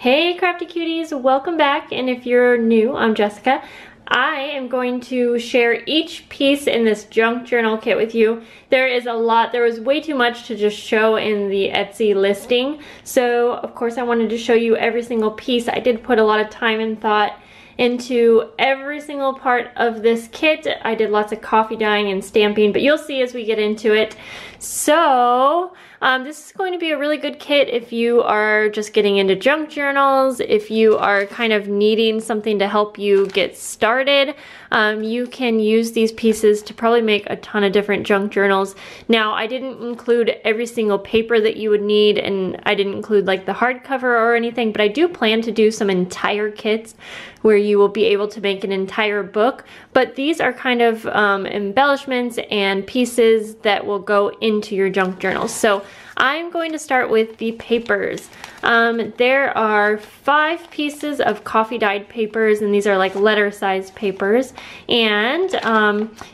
Hey crafty cuties, welcome back, and if you're new, I'm Jessica. I am going to share each piece in this junk journal kit with you. There is a lot, there was way too much to just show in the Etsy listing, so of course I wanted to show you every single piece. I did put a lot of time and thought into every single part of this kit. I did lots of coffee dyeing and stamping, but you'll see as we get into it. So this is going to be a really good kit if you are just getting into junk journals, if you are kind of needing something to help you get started. You can use these pieces to probably make a ton of different junk journals. Now, I didn't include every single paper that you would need, and I didn't include like the hardcover or anything, but I do plan to do some entire kits where you will be able to make an entire book. But these are kind of embellishments and pieces that will go into your junk journals. So I'm going to start with the papers. There are 5 pieces of coffee dyed papers, and these are like letter size papers. And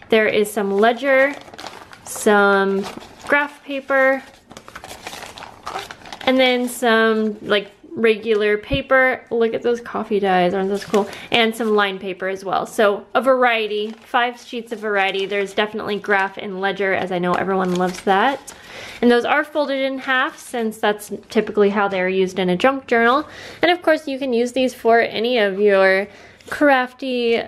there is some ledger, some graph paper, and then some like regular paper. Look at those coffee dyes, aren't those cool? And some line paper as well. So a variety, 5 sheets of variety. There's definitely graph and ledger, as I know everyone loves that. And those are folded in half, since that's typically how they're used in a junk journal. And of course you can use these for any of your crafty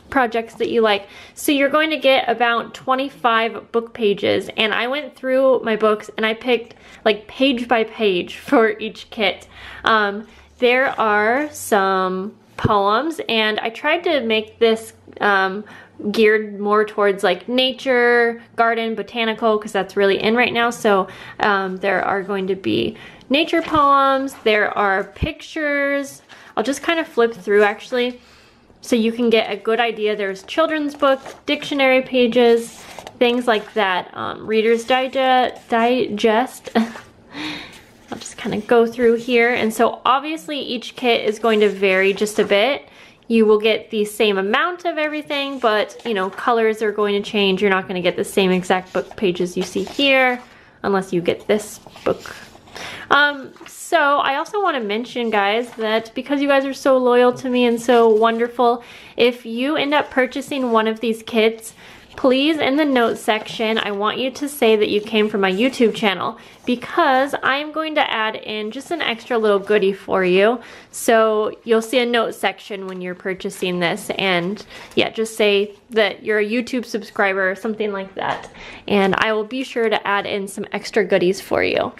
projects that you like. So you're going to get about 25 book pages, and I went through my books and I picked like page by page for each kit. There are some poems, and I tried to make this geared more towards like nature, garden, botanical, because that's really in right now. So there are going to be nature poems, there are pictures. I'll just kind of flip through actually so you can get a good idea. There's children's book, dictionary pages, things like that. Reader's Digest. I'll just kind of go through here. And so obviously each kit is going to vary just a bit. You will get the same amount of everything, but you know, colors are going to change. You're not going to get the same exact book pages you see here unless you get this book. So I also want to mention, guys, that because you guys are so loyal to me and so wonderful, if you end up purchasing one of these kits, please, in the notes section, I want you to say that you came from my YouTube channel, because I'm going to add in just an extra little goodie for you. So you'll see a note section when you're purchasing this, and yeah, just say that you're a YouTube subscriber or something like that, and I will be sure to add in some extra goodies for you.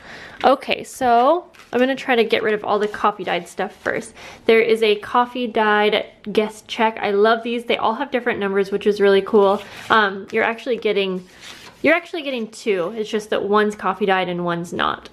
Okay, so I'm gonna try to get rid of all the coffee dyed stuff first. There is a coffee dyed guest check. I love these. They all have different numbers, which is really cool. You're actually getting 2. It's just that one's coffee dyed and one's not.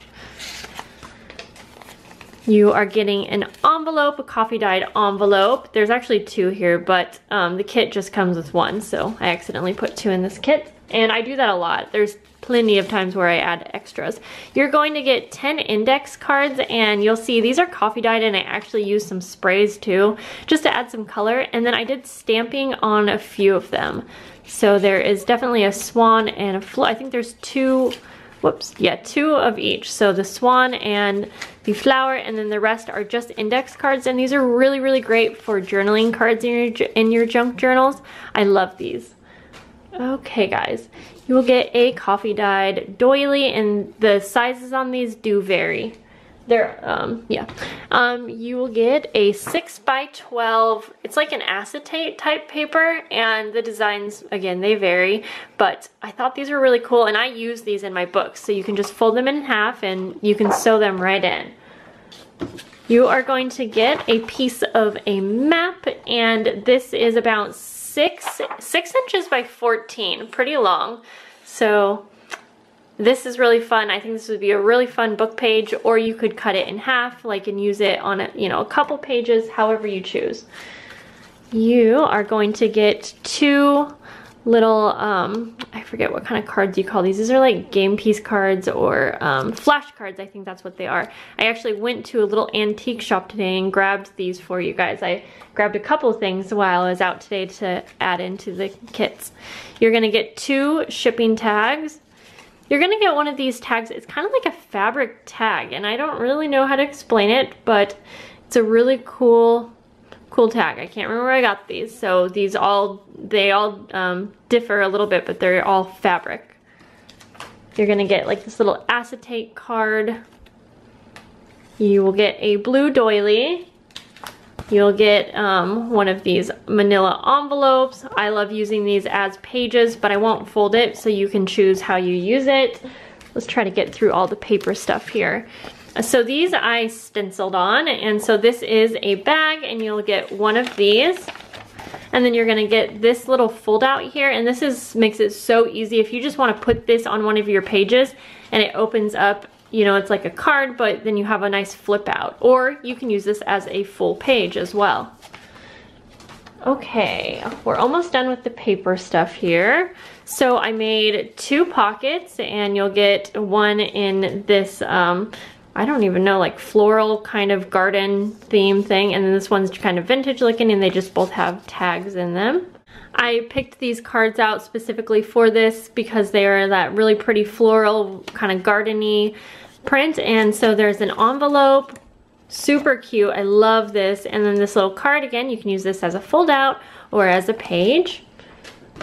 You are getting an envelope, a coffee dyed envelope. There's actually 2 here, but the kit just comes with 1, so I accidentally put 2 in this kit. And I do that a lot. There's plenty of times where I add extras. You're going to get 10 index cards, and you'll see these are coffee dyed, and I actually used some sprays too, just to add some color. And then I did stamping on a few of them. So there is definitely a swan and a flower. I think there's 2, whoops, yeah, 2 of each. So the swan and the flower, and then the rest are just index cards. And these are really, really great for journaling cards in your junk journals. I love these. Okay, guys, you will get a coffee dyed doily, and the sizes on these do vary. You will get a 6x12. It's like an acetate type paper, and the designs, again, they vary, but I thought these were really cool, and I use these in my books. So you can just fold them in half and you can sew them right in. You are going to get a piece of a map, and this is about 6 inches by 14, pretty long. So this is really fun. I think this would be a really fun book page, or you could cut it in half, like, and use it on a couple pages, however you choose. You are going to get 2 little, I forget what kind of cards you call these. These are like game piece cards or flash cards. I think that's what they are. I actually went to a little antique shop today and grabbed these for you guys. I grabbed a couple things while I was out today to add into the kits. You're gonna get 2 shipping tags. you're gonna get one of these tags. It's kind of like a fabric tag, and I don't really know how to explain it, but it's a really cool tag. I can't remember where I got these. So they all differ a little bit, but they're all fabric. You're gonna get like this little acetate card. You will get a blue doily. You'll get one of these manila envelopes. I love using these as pages, but I won't fold it, so you can choose how you use it. Let's try to get through all the paper stuff here. So these I stenciled on, and so this is a bag, and you'll get one of these. And then you're gonna get this little fold out here, and this makes it so easy. If you just wanna put this on one of your pages and it opens up, you know, it's like a card, but then you have a nice flip out. Or you can use this as a full page as well. Okay, we're almost done with the paper stuff here. So I made 2 pockets, and you'll get one in this, I don't even know, like floral kind of garden theme thing, and then this one's kind of vintage looking, and they just both have tags in them. I picked these cards out specifically for this because they are that really pretty floral kind of gardeny print, and so there's an envelope, super cute, I love this, and then this little card, again, you can use this as a fold out or as a page.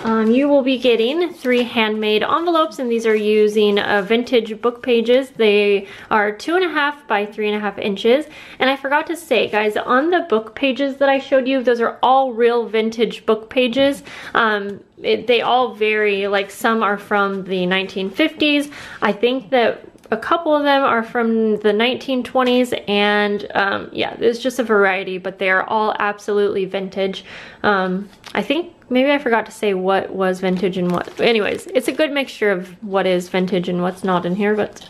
You will be getting 3 handmade envelopes, and these are using vintage book pages. They are 2.5 by 3.5 inches. And I forgot to say, guys, on the book pages that I showed you, those are all real vintage book pages. They all vary, like some are from the 1950s. I think that a couple of them are from the 1920s, and yeah, there's just a variety, but they are all absolutely vintage. I think maybe I forgot to say what was vintage and what. Anyways, it's a good mixture of what is vintage and what's not in here, but.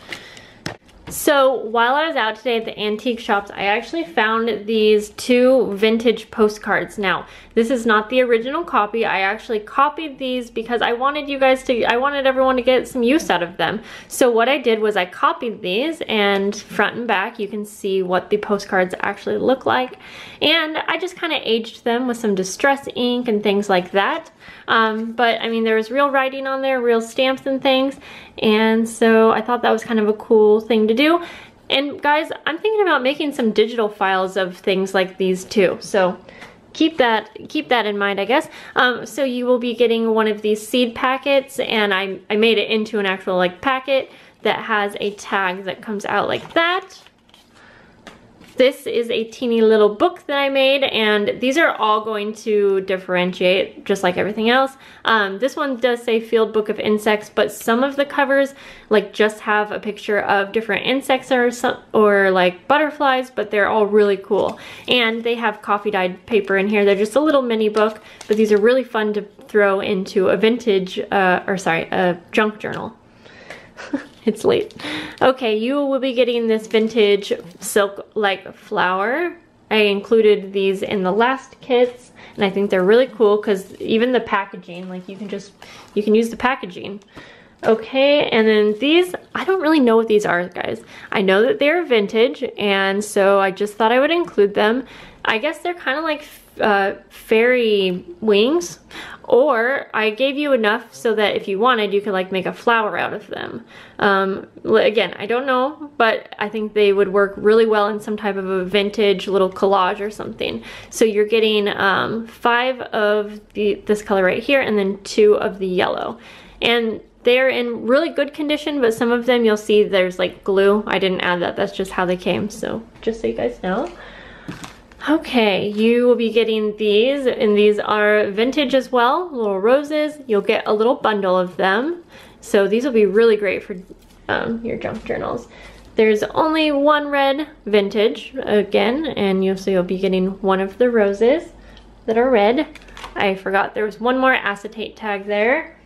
So while I was out today at the antique shops, I actually found these 2 vintage postcards. Now, this is not the original copy. I actually copied these because I wanted everyone to get some use out of them. So what I did was I copied these, and front and back you can see what the postcards actually look like. And I just kind of aged them with some distress ink and things like that. But I mean, there was real writing on there, real stamps and things, and so I thought that was kind of a cool thing to do. And guys, I'm thinking about making some digital files of things like these too, so keep that in mind, I guess. So you will be getting one of these seed packets, and I made it into an actual like packet that has a tag that comes out like that. This is a teeny little book that I made, and these are all going to differentiate just like everything else. This one does say Field Book of Insects, but some of the covers like just have a picture of different insects or like butterflies, but they're all really cool. And they have coffee dyed paper in here. They're just a little mini book, but these are really fun to throw into a vintage, a junk journal. It's late. Okay, you will be getting this vintage silk-like flower. I included these in the last kits, and I think they're really cool because even the packaging, like you can use the packaging. Okay, and then these, I don't really know what these are, guys. I know that they're vintage, and so I just thought I would include them. I guess they're kind of like fairy wings, or I gave you enough so that if you wanted, you could like make a flower out of them. Again, I don't know, but I think they would work really well in some type of a vintage little collage or something. So you're getting 5 of this color right here, and then 2 of the yellow. And they're in really good condition, but some of them you'll see there's like glue. I didn't add that, that's just how they came, so just so you guys know. Okay, you will be getting these, and these are vintage as well, little roses. You'll get a little bundle of them. So these will be really great for your junk journals. There's only 1 red vintage, again, and you'll be getting 1 of the roses that are red. I forgot there was 1 more acetate tag there.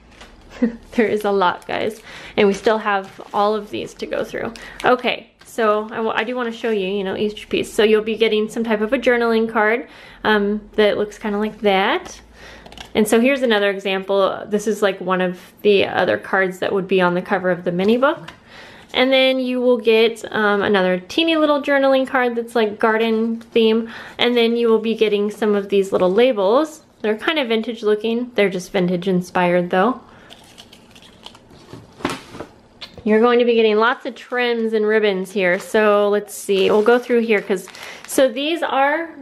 There is a lot, guys, and we still have all of these to go through. Okay. So I do want to show you, you know, each piece. So you'll be getting some type of a journaling card that looks kind of like that. And so here's another example. This is like one of the other cards that would be on the cover of the mini book. And then you will get another teeny little journaling card that's like garden theme. And then you will be getting some of these little labels. They're kind of vintage looking. They're just vintage inspired though. You're going to be getting lots of trims and ribbons here. So let's see, we'll go through here so these are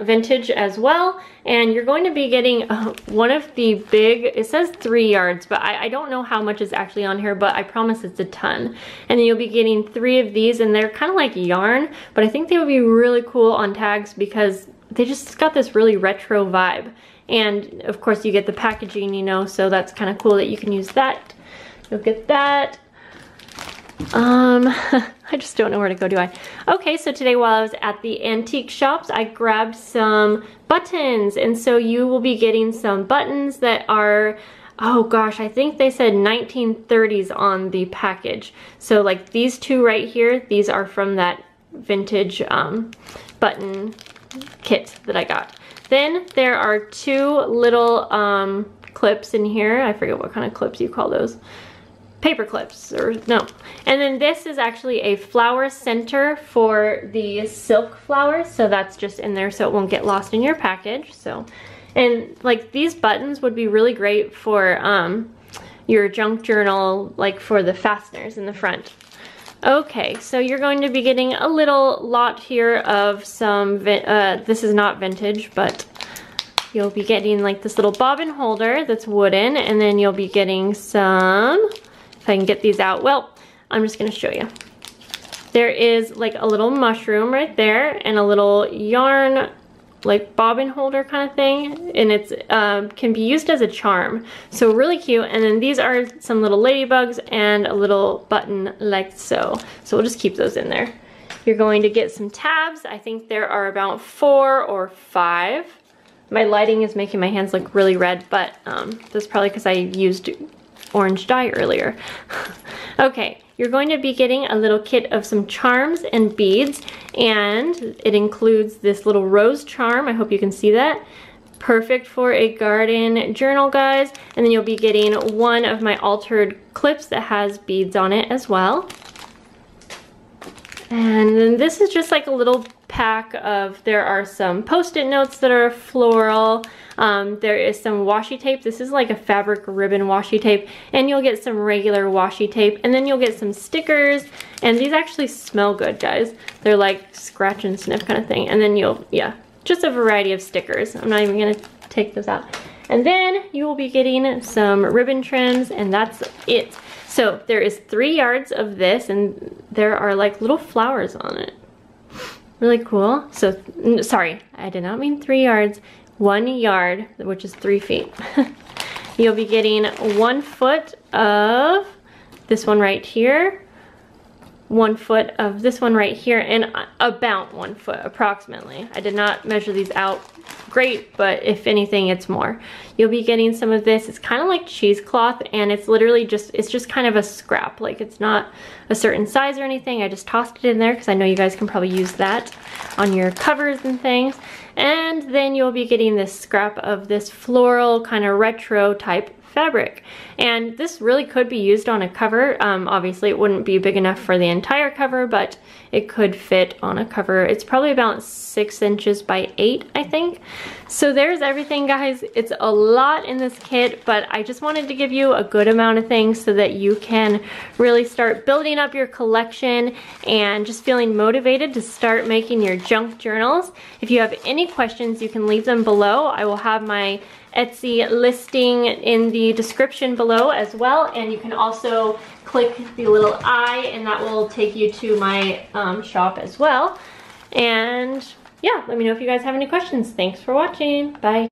vintage as well. And you're going to be getting one of the big, it says 3 yards, but I don't know how much is actually on here, but I promise it's a ton. And then you'll be getting 3 of these, and they're kind of like yarn, but I think they would be really cool on tags because they just got this really retro vibe. And of course you get the packaging, you know, so that's kind of cool that you can use that. You'll get that. I just don't know where to go, do I? Okay, so today while I was at the antique shops, I grabbed some buttons, and so you will be getting some buttons that are, oh gosh, I think they said 1930s on the package. So like these 2 right here, these are from that vintage button kit that I got. Then there are 2 little clips in here. I forget what kind of clips you call those. Paper clips, or no. And then this is actually a flower center for the silk flowers, so that's just in there so it won't get lost in your package. So, and like these buttons would be really great for your junk journal, like for the fasteners in the front. Okay, so you're going to be getting a little lot here of some, this is not vintage, but you'll be getting like this little bobbin holder that's wooden, and then you'll be getting some, if I can get these out, well, I'm just gonna show you. There is like a little mushroom right there and a little yarn like bobbin holder kind of thing, and it's can be used as a charm, so really cute. And then these are some little ladybugs and a little button like so we'll just keep those in there. You're going to get some tabs. I think there are about 4 or 5. My lighting is making my hands look really red, but that's probably because I used orange dye earlier. Okay, you're going to be getting a little kit of some charms and beads, and it includes this little rose charm. I hope you can see that. Perfect for a garden journal, guys. And then you'll be getting one of my altered clips that has beads on it as well. And then this is just like a little pack of, there are some post-it notes that are floral. There is some washi tape. This is like a fabric ribbon washi tape, and you'll get some regular washi tape, and then you'll get some stickers, and these actually smell good, guys. They're like scratch and sniff kind of thing. And then you'll, yeah, just a variety of stickers. I'm not even gonna take those out. And then you will be getting some ribbon trims, and that's it. So there is 3 yards of this, and there are like little flowers on it. Really cool. So, sorry, I did not mean 3 yards. 1 yard, which is 3 feet. You'll be getting 1 foot of this one right here, 1 foot of this one right here, and about 1 foot approximately. I did not measure these out great, but if anything, it's more. You'll be getting some of this. It's kind of like cheesecloth, and it's literally just, it's just kind of a scrap. Like, it's not a certain size or anything. I just tossed it in there because I know you guys can probably use that on your covers and things. And then you'll be getting this scrap of this floral kind of retro type fabric, and this really could be used on a cover. Obviously it wouldn't be big enough for the entire cover, but it could fit on a cover. It's probably about 6 inches by 8, I think. So there's everything, guys. It's a lot in this kit, but I just wanted to give you a good amount of things so that you can really start building up your collection and just feeling motivated to start making your junk journals. If you have any questions, you can leave them below. I will have my Etsy listing in the description below as well, and you can also click the little I, and that will take you to my shop as well. And yeah, let me know if you guys have any questions. Thanks for watching. Bye.